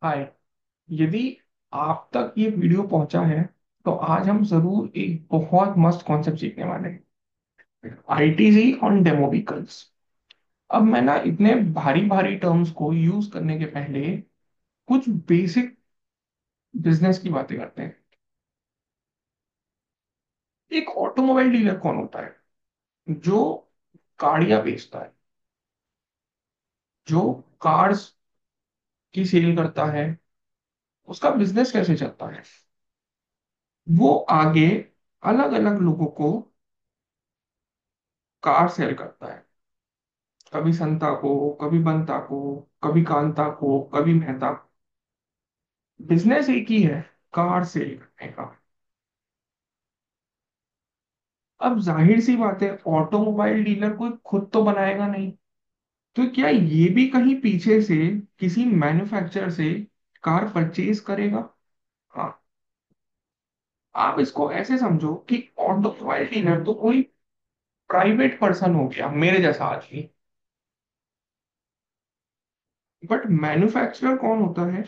हाय। यदि आप तक ये वीडियो पहुंचा है तो आज हम जरूर एक बहुत मस्त कॉन्सेप्ट सीखने वाले हैं, आईटीजी ऑन डेमो व्हीकल्स। अब मैं ना इतने भारी भारी टर्म्स को यूज करने के पहले कुछ बेसिक बिजनेस की बातें करते हैं। एक ऑटोमोबाइल डीलर कौन होता है? जो गाड़ियां बेचता है, जो कार्स की सेल करता है। उसका बिजनेस कैसे चलता है? वो आगे अलग अलग लोगों को कार सेल करता है। कभी संता को, कभी बंता को, कभी कांता को, कभी मेहता को। बिजनेस एक ही है, कार सेल करने का। अब जाहिर सी बात है, ऑटोमोबाइल डीलर कोई खुद तो बनाएगा नहीं। तो क्या ये भी कहीं पीछे से किसी मैन्युफैक्चरर से कार परचेज करेगा? हाँ। आप इसको ऐसे समझो कि ऑटोमोबाइल डीलर तो कोई प्राइवेट पर्सन हो गया, मेरे जैसा आदमी। बट मैन्युफैक्चरर कौन होता है?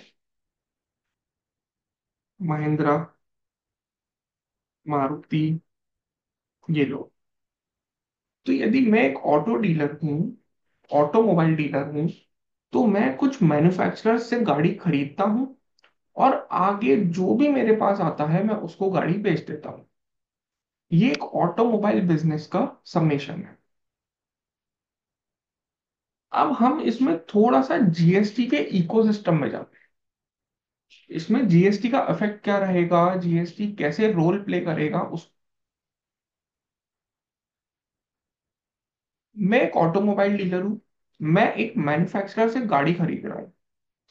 महिंद्रा, मारुति, ये लोग। तो यदि मैं एक ऑटो डीलर हूँ, ऑटोमोबाइल डीलर हूँ, तो मैं कुछ मैन्युफैक्चरर से गाड़ी खरीदता हूँ और आगे जो भी मेरे पास आता है मैं उसको गाड़ी बेच देता हूँ। ये एक ऑटोमोबाइल बिजनेस का समेशन है। अब हम इसमें थोड़ा सा जीएसटी के इकोसिस्टम में जाते हैं। इसमें जीएसटी का इफेक्ट क्या रहेगा, जीएसटी कैसे रोल प्ले करेगा उस। मैं एक ऑटोमोबाइल डीलर हूँ, मैं एक मैन्युफैक्चरर से गाड़ी खरीद रहा हूँ।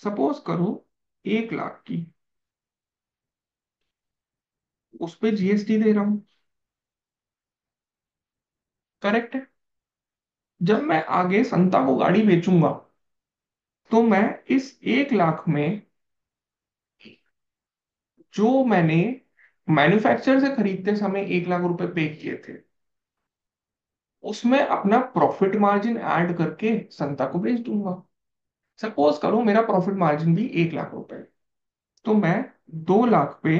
सपोज करो 1 लाख की, उस पे जीएसटी दे रहा हूँ। करेक्ट है। जब मैं आगे संता को गाड़ी बेचूंगा तो मैं इस 1 लाख में जो मैंने मैन्युफैक्चरर से खरीदते समय 1 लाख रुपए पे किए थे, उसमें अपना प्रॉफिट मार्जिन ऐड करके संता को बेच दूंगा। सपोज करो मेरा प्रॉफिट मार्जिन भी 1 लाख रुपए, तो मैं 2 लाख पे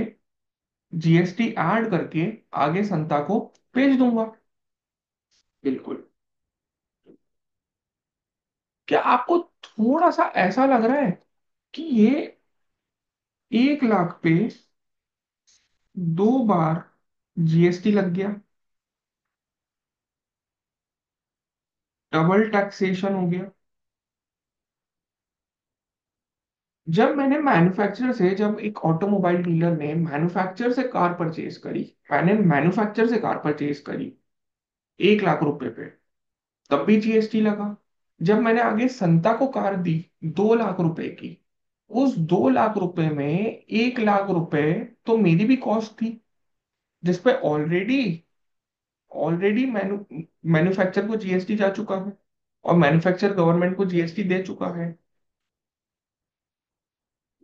जीएसटी ऐड करके आगे संता को बेच दूंगा। बिल्कुल। क्या आपको थोड़ा सा ऐसा लग रहा है कि ये 1 लाख पे 2 बार जीएसटी लग गया, डबल टैक्सेशन हो गया? जब एक ऑटोमोबाइल डीलर ने मैन्युफैक्चरर से कार परचेज करी, मैंने मैन्युफैक्चरर से कार परचेज करी 1 लाख रुपए पे, तब भी जीएसटी लगा। जब मैंने आगे संता को कार दी 2 लाख रुपए की, उस 2 लाख रुपए में 1 लाख रुपए तो मेरी भी कॉस्ट थी, जिसपे ऑलरेडी ऑलरेडी मैन्युफैक्चर को जीएसटी जा चुका है और मैन्युफैक्चर गवर्नमेंट को जीएसटी दे चुका है।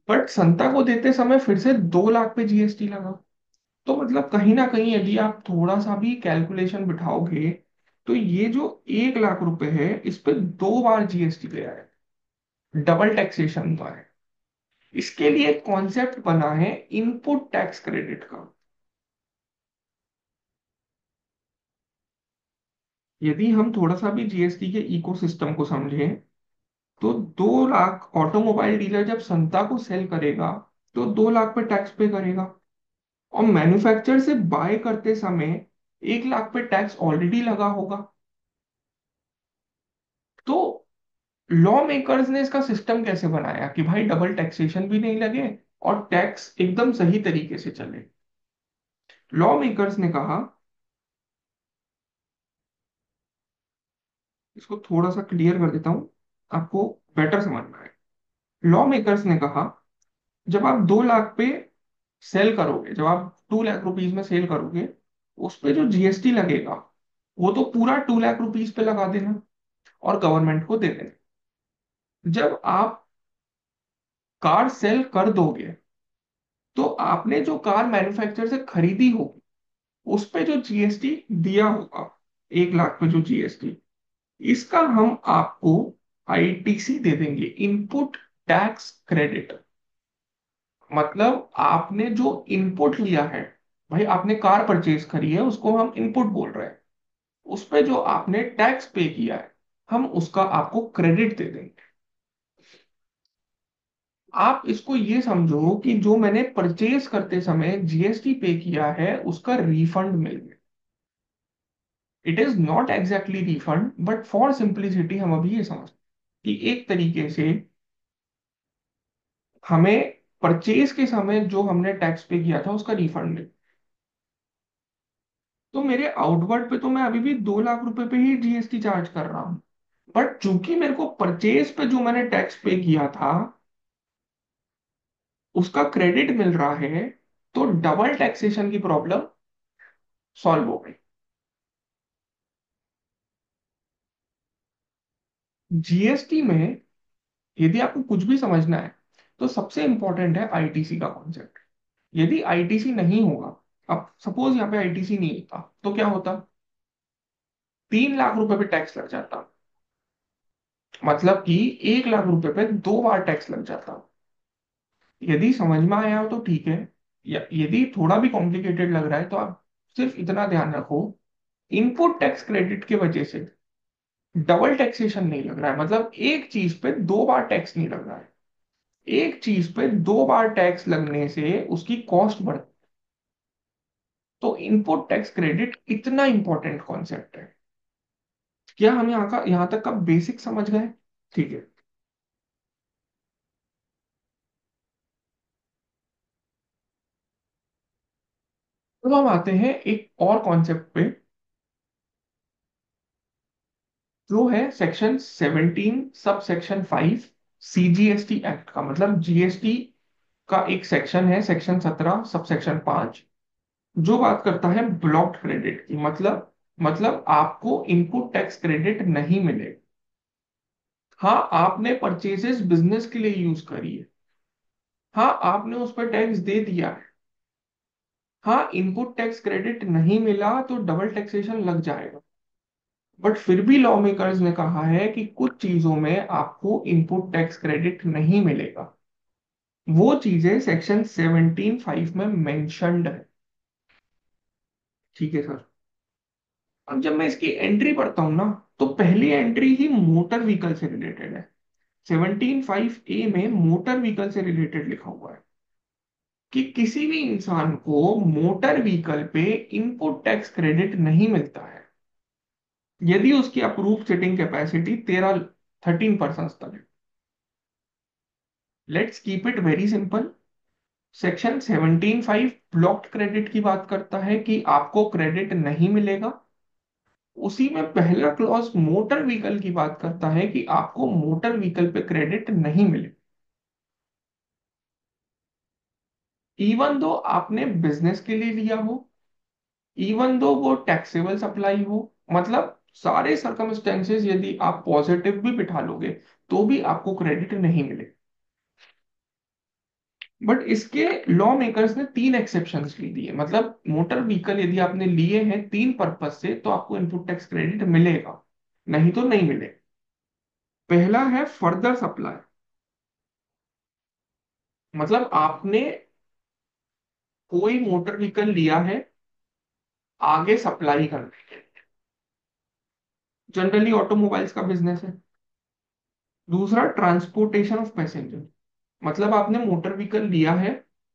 बट संता को देते समय फिर से 2 लाख पे जीएसटी लगा। तो मतलब कहीं ना कहीं यदि आप थोड़ा सा भी कैलकुलेशन बिठाओगे तो ये जो 1 लाख रुपए है इस पे 2 बार जीएसटी गया है, डबल टैक्सेशन हुआ है। इसके लिए एक कॉन्सेप्ट बना है इनपुट टैक्स क्रेडिट का। यदि हम थोड़ा सा भी जीएसटी के इकोसिस्टम को समझें तो 2 लाख ऑटोमोबाइल डीलर जब संता को सेल करेगा तो 2 लाख पे टैक्स पे करेगा, और मैन्युफैक्चरर से बाय करते समय 1 लाख पे टैक्स ऑलरेडी लगा होगा। तो लॉ मेकर्स ने इसका सिस्टम कैसे बनाया कि भाई डबल टैक्सेशन भी नहीं लगे और टैक्स एकदम सही तरीके से चले? लॉ मेकर्स ने कहा, इसको थोड़ा सा क्लियर कर देता हूं, आपको बेटर समझ में आए। लॉ मेकर्स ने कहा, जब आप 2 लाख पे सेल करोगे, जब आप 2 लाख रुपीज में सेल करोगे, उस पे जो जीएसटी लगेगा वो तो पूरा 2 लाख रुपीज पे लगा देना और गवर्नमेंट को दे देना। जब आप कार सेल कर दोगे तो आपने जो कार मैन्युफैक्चरर से खरीदी होगी उस पे जो जीएसटी दिया होगा, 1 लाख पे जो जीएसटी, इसका हम आपको आईटीसी दे देंगे, इनपुट टैक्स क्रेडिट। मतलब आपने जो इनपुट लिया है, भाई आपने कार परचेज करी है, उसको हम इनपुट बोल रहे हैं। उस पे जो आपने टैक्स पे किया है, हम उसका आपको क्रेडिट दे देंगे। आप इसको ये समझो कि जो मैंने परचेज करते समय जीएसटी पे किया है उसका रिफंड मिल गया। It is not exactly refund, but for simplicity हम अभी ये समझते हैं कि एक तरीके से हमें परचेज के समय जो हमने टैक्स पे किया था उसका रिफंड मिल। तो मेरे आउटवर्ड पे तो मैं अभी भी 2 लाख रुपए पे ही जीएसटी चार्ज कर रहा हूँ, बट चूंकि मेरे को परचेज पे जो मैंने टैक्स पे किया था उसका क्रेडिट मिल रहा है, तो डबल टैक्सेशन की प्रॉब्लम सॉल्व हो गई। जीएसटी में यदि आपको कुछ भी समझना है तो सबसे इंपॉर्टेंट है आईटीसी का कॉन्सेप्ट। यदि आईटीसी नहीं होगा, अब सपोज यहाँ पे आईटीसी नहीं होता तो क्या होता? 3 लाख रुपए पे टैक्स लग जाता, मतलब कि 1 लाख रुपए पे 2 बार टैक्स लग जाता। यदि समझ में आया हो तो ठीक है, या यदि थोड़ा भी कॉम्प्लिकेटेड लग रहा है तो आप सिर्फ इतना ध्यान रखो, इनपुट टैक्स क्रेडिट की वजह से डबल टैक्सेशन नहीं लग रहा है, मतलब एक चीज पे 2 बार टैक्स नहीं लग रहा है। एक चीज पे 2 बार टैक्स लगने से उसकी कॉस्ट बढ़। तो इनपुट टैक्स क्रेडिट इतना इंपॉर्टेंट कॉन्सेप्ट है। क्या हम यहाँ तक का बेसिक समझ गए? ठीक है। तो हम आते हैं एक और कॉन्सेप्ट पे, जो है section 17 sub section 5 CGST act का। मतलब जीएसटी का एक सेक्शन है, सेक्शन 17 सब सेक्शन 5, जो बात करता है ब्लॉक्ड क्रेडिट की। मतलब आपको इनपुट टैक्स क्रेडिट नहीं मिलेगा। हाँ, आपने परचेजेस बिजनेस के लिए यूज करी है, हाँ आपने उस पर टैक्स दे दिया है, हाँ इनपुट टैक्स क्रेडिट नहीं मिला तो डबल टैक्सेशन लग जाएगा। बट फिर भी लॉ मेकर्स ने कहा है कि कुछ चीजों में आपको इनपुट टैक्स क्रेडिट नहीं मिलेगा। वो चीजें सेक्शन 17(5) में मेंशन्ड है। ठीक है सर। अब जब मैं इसकी एंट्री पढ़ता हूं ना, तो पहली एंट्री ही मोटर व्हीकल से रिलेटेड है। 17(5)(a) में मोटर व्हीकल से रिलेटेड लिखा हुआ है कि किसी भी इंसान को मोटर व्हीकल पे इनपुट टैक्स क्रेडिट नहीं मिलता है यदि उसकी अप्रूव सिटिंग कैपेसिटी 13% तक है। Let's keep it very simple. Section 17(5) blocked credit की बात करता है कि आपको क्रेडिट नहीं मिलेगा। उसी में पहला क्लॉज मोटर व्हीकल की बात करता है कि आपको मोटर व्हीकल पे क्रेडिट नहीं मिले, इवन दो आपने बिजनेस के लिए लिया हो, इवन दो वो टैक्सेबल सप्लाई हो। मतलब सारे सर्कमस्टेंसेस यदि आप पॉजिटिव भी बिठा लोगे तो भी आपको क्रेडिट नहीं मिले। बट इसके लॉ मेकर्स ने 3 एक्सेप्शंस ली दी है। मतलब मोटर व्हीकल यदि आपने लिए हैं 3 पर्पज से तो आपको इनपुट टैक्स क्रेडिट मिलेगा, नहीं तो नहीं मिलेगा। पहला है फर्दर सप्लाई। मतलब आपने कोई मोटर व्हीकल लिया है आगे सप्लाई करने के, जनरली ऑटोमोबाइल्स का बिजनेस है। दूसरा ट्रांसपोर्टेशन ऑफ पैसेंजर। मतलब आपने मोटर व्हीकल लिया है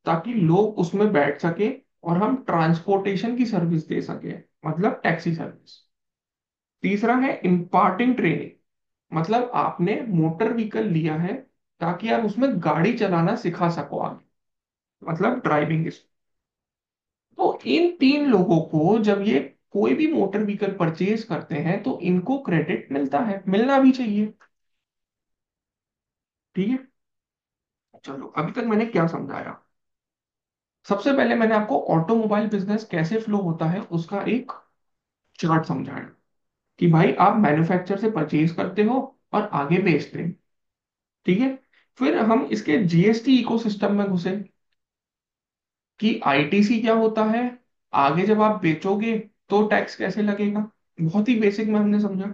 ताकि लोग उसमें बैठ सके और हम ट्रांसपोर्टेशन की सर्विस दे सके, मतलब टैक्सी सर्विस। तीसरा है इम्पार्टिंग ट्रेनिंग। मतलब आपने मोटर व्हीकल लिया है ताकि आप उसमें गाड़ी चलाना सिखा सको आगे, मतलब ड्राइविंग। तो इन 3 लोगों को जब ये कोई भी मोटर व्हीकल परचेज करते हैं तो इनको क्रेडिट मिलता है, मिलना भी चाहिए। ठीक है। चलो अभी तक मैंने क्या समझाया? सबसे पहले मैंने आपको ऑटोमोबाइल बिजनेस कैसे फ्लो होता है उसका एक चार्ट समझाया कि भाई आप मैन्युफैक्चर से परचेज करते हो और आगे बेचते हैं। ठीक है। फिर हम इसके जीएसटी इकोसिस्टम में घुसे कि आईटीसी क्या होता है, आगे जब आप बेचोगे तो टैक्स कैसे लगेगा, बहुत ही बेसिक में हमने समझा।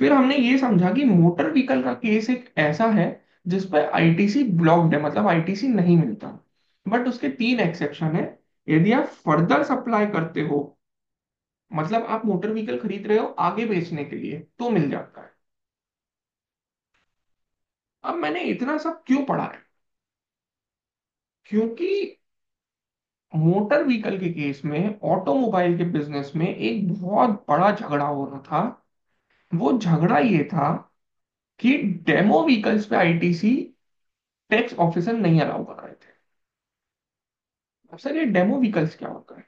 फिर हमने ये समझा कि मोटर व्हीकल का केस एक ऐसा है जिस पर आईटीसी ब्लॉक्ड है, मतलब आईटीसी नहीं मिलता। बट उसके तीन एक्सेप्शन है। यदि आप फर्दर सप्लाई करते हो, मतलब आप मोटर व्हीकल खरीद रहे हो आगे बेचने के लिए, तो मिल जाता है। अब मैंने इतना सब क्यों पढ़ा है? क्योंकि मोटर व्हीकल के केस में, ऑटोमोबाइल के बिजनेस में एक बहुत बड़ा झगड़ा हो रहा था। वो झगड़ा ये था कि डेमो व्हीकल्स पे आईटीसी टैक्स ऑफिसर नहीं अलाउ कर रहे थे। अब सर, ये डेमो व्हीकल्स क्या होता है?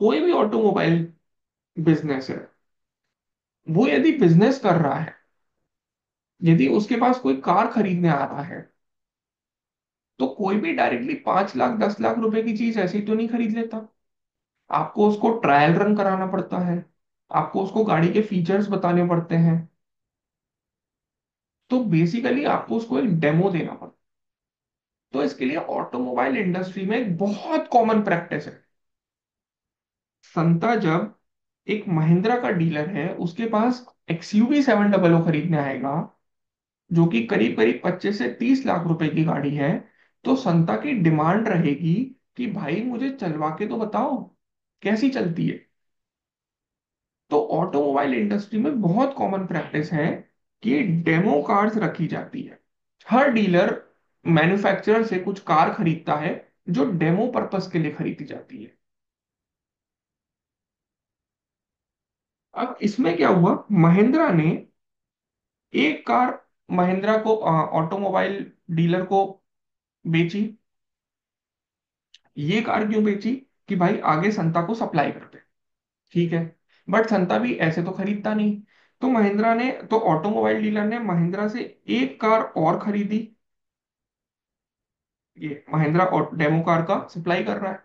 कोई भी ऑटोमोबाइल बिजनेस है, वो यदि बिजनेस कर रहा है, यदि उसके पास कोई कार खरीदने आ रहा है, तो कोई भी डायरेक्टली 5 लाख 10 लाख रुपए की चीज ऐसे ही तो नहीं खरीद लेता। आपको उसको ट्रायल रन कराना पड़ता है, आपको उसको गाड़ी के फीचर्स बताने पड़ते हैं। तो बेसिकली आपको उसको एक डेमो देना पड़ता है। तो इसके लिए ऑटोमोबाइल इंडस्ट्री में एक बहुत कॉमन प्रैक्टिस है। संता जब एक महिंद्रा का डीलर है, उसके पास XUV 700 खरीदने आएगा, जो कि करीब करीब 25 से 30 लाख रुपए की गाड़ी है, तो संता की डिमांड रहेगी कि भाई मुझे चलवा के तो बताओ कैसी चलती है। तो ऑटोमोबाइल इंडस्ट्री में बहुत कॉमन प्रैक्टिस है कि डेमो कार्स रखी जाती है। हर डीलर मैन्युफैक्चरर से कुछ कार खरीदता है, जो डेमो पर्पस के लिए खरीदी जाती है। अब इसमें क्या हुआ, महिंद्रा ने एक कार महिंद्रा को ऑटोमोबाइल डीलर को बेची। ये कार क्यों बेची? कि भाई आगे संता को सप्लाई करते। ठीक है, बट संता भी ऐसे तो खरीदता नहीं। तो महिंद्रा ने, तो ऑटोमोबाइल डीलर ने महिंद्रा से एक कार और खरीदी। ये महिंद्रा डेमो कार का सप्लाई कर रहा है।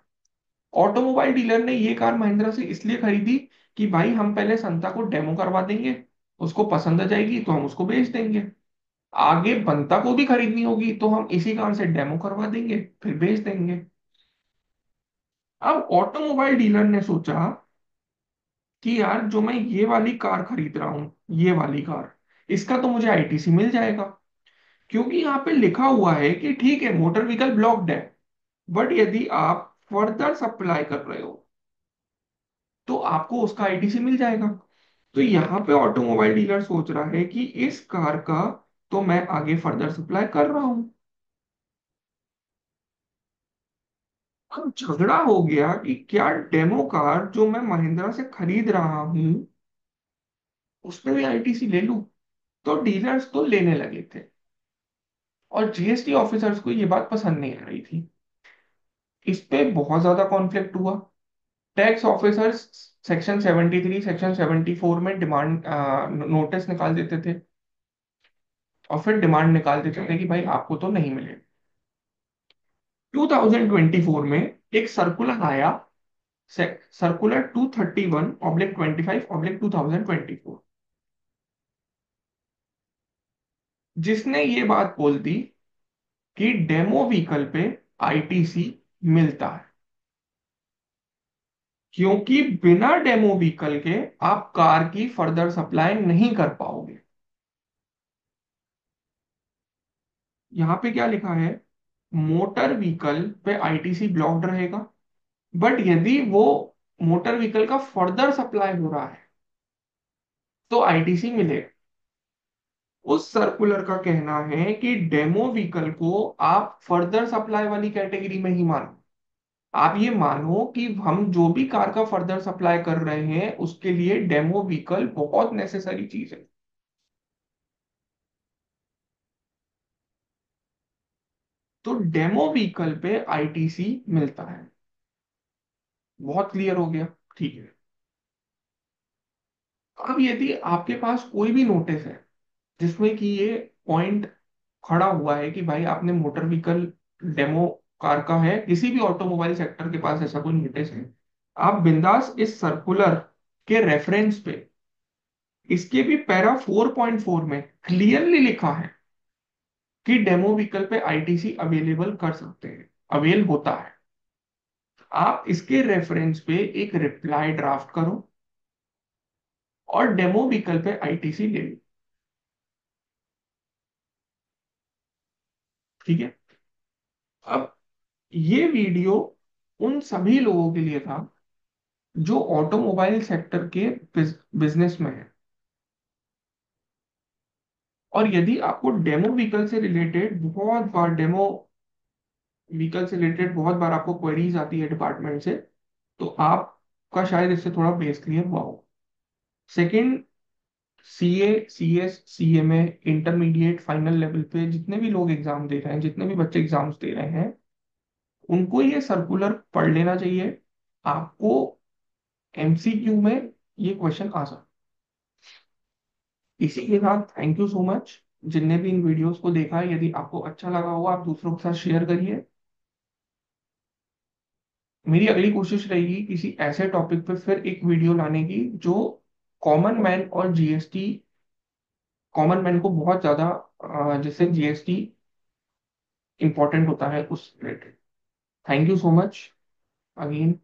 ऑटोमोबाइल डीलर ने ये कार महिंद्रा से इसलिए खरीदी कि भाई हम पहले संता को डेमो करवा देंगे, उसको पसंद आ जाएगी तो हम उसको बेच देंगे। आगे बनता को भी खरीदनी होगी तो हम इसी कार से डेमो करवा देंगे, फिर बेच देंगे। अब ऑटोमोबाइल डीलर ने सोचा कि यार जो मैं ये वाली कार खरीद रहा हूं, ये वाली कार, इसका तो मुझे आईटीसी मिल जाएगा। क्योंकि यहाँ पे लिखा हुआ है कि ठीक है मोटर व्हीकल ब्लॉक्ड है, बट यदि आप फर्दर सप्लाई कर रहे हो तो आपको उसका आईटीसी मिल जाएगा। तो यहाँ पे ऑटोमोबाइल डीलर सोच रहा है कि इस कार का तो मैं आगे फर्दर सप्लाई कर रहा हूं। अब झगड़ा हो गया कि क्या डेमो कार जो मैं महिंद्रा से खरीद रहा हूं, उसमें भी आईटीसी ले लूं? तो डीलर्स तो लेने लगे थे, और जीएसटी ऑफिसर्स को ये बात पसंद नहीं आ रही थी। इस पे बहुत ज्यादा कॉन्फ्लिक्ट हुआ। टैक्स ऑफिसर्स सेक्शन 73 सेक्शन 74 में डिमांड नोटिस निकाल देते थे, और फिर डिमांड निकाल देते थे कि भाई आपको तो नहीं मिले। 2024 में एक सर्कुलर आया, सर्कुलर 231/25/2024, जिसने ये बात बोल दी कि डेमो व्हीकल पे आईटीसी मिलता है, क्योंकि बिना डेमो व्हीकल के आप कार की फर्दर सप्लाई नहीं कर पाओगे। यहां पे क्या लिखा है, मोटर व्हीकल पे आईटीसी ब्लॉक्ड रहेगा, बट यदि वो मोटर व्हीकल का फर्दर सप्लाई हो रहा है तो आईटीसी मिलेगा। उस सर्कुलर का कहना है कि डेमो व्हीकल को आप फर्दर सप्लाई वाली कैटेगरी में ही मानो। आप ये मानो कि हम जो भी कार का फर्दर सप्लाई कर रहे हैं उसके लिए डेमो व्हीकल बहुत नेसेसरी चीज है। तो डेमो व्हीकल पे आईटीसी मिलता है। बहुत क्लियर हो गया? ठीक है। अब यदि आपके पास कोई भी नोटिस है जिसमें कि ये पॉइंट खड़ा हुआ है कि भाई आपने मोटर व्हीकल डेमो कार का है, किसी भी ऑटोमोबाइल सेक्टर के पास ऐसा कोई नोटिस है, आप बिंदास इस सर्कुलर के रेफरेंस पे, इसके भी पैरा 4.4 में क्लियरली लिखा है कि डेमो व्हीकल पे आईटीसी अवेलेबल कर सकते हैं, अवेल होता है। आप इसके रेफरेंस पे एक रिप्लाई ड्राफ्ट करो और डेमो व्हीकल पे आईटीसी ले लो। ठीक है। अब ये वीडियो उन सभी लोगों के लिए था जो ऑटोमोबाइल सेक्टर के बिजनेस में है। और यदि आपको डेमो व्हीकल से रिलेटेड बहुत बार डेमो व्हीकल से रिलेटेड बहुत बार आपको क्वेरीज आती है डिपार्टमेंट से, तो आपका शायद इससे थोड़ा बेस क्लियर हुआ हो। Second, CA, CS, CMA, intermediate, final level पे जितने भी लोग एग्जाम दे रहे हैं, जितने भी बच्चे एग्जाम्स दे रहे हैं, उनको ये सर्कुलर पढ़ लेना चाहिए। आपको एमसीक्यू में ये क्वेश्चन आ सकता है। इसी के साथ थैंक यू सो मच जिनने भी इन वीडियोस को देखा है। यदि आपको अच्छा लगा हो, आप दूसरों के साथ शेयर करिए। मेरी अगली कोशिश रहेगी किसी ऐसे टॉपिक पे फिर एक वीडियो लाने की जो कॉमन मैन और जीएसटी, कॉमन मैन को बहुत ज्यादा जिससे जीएसटी इंपॉर्टेंट होता है उस related. Thank you so much again.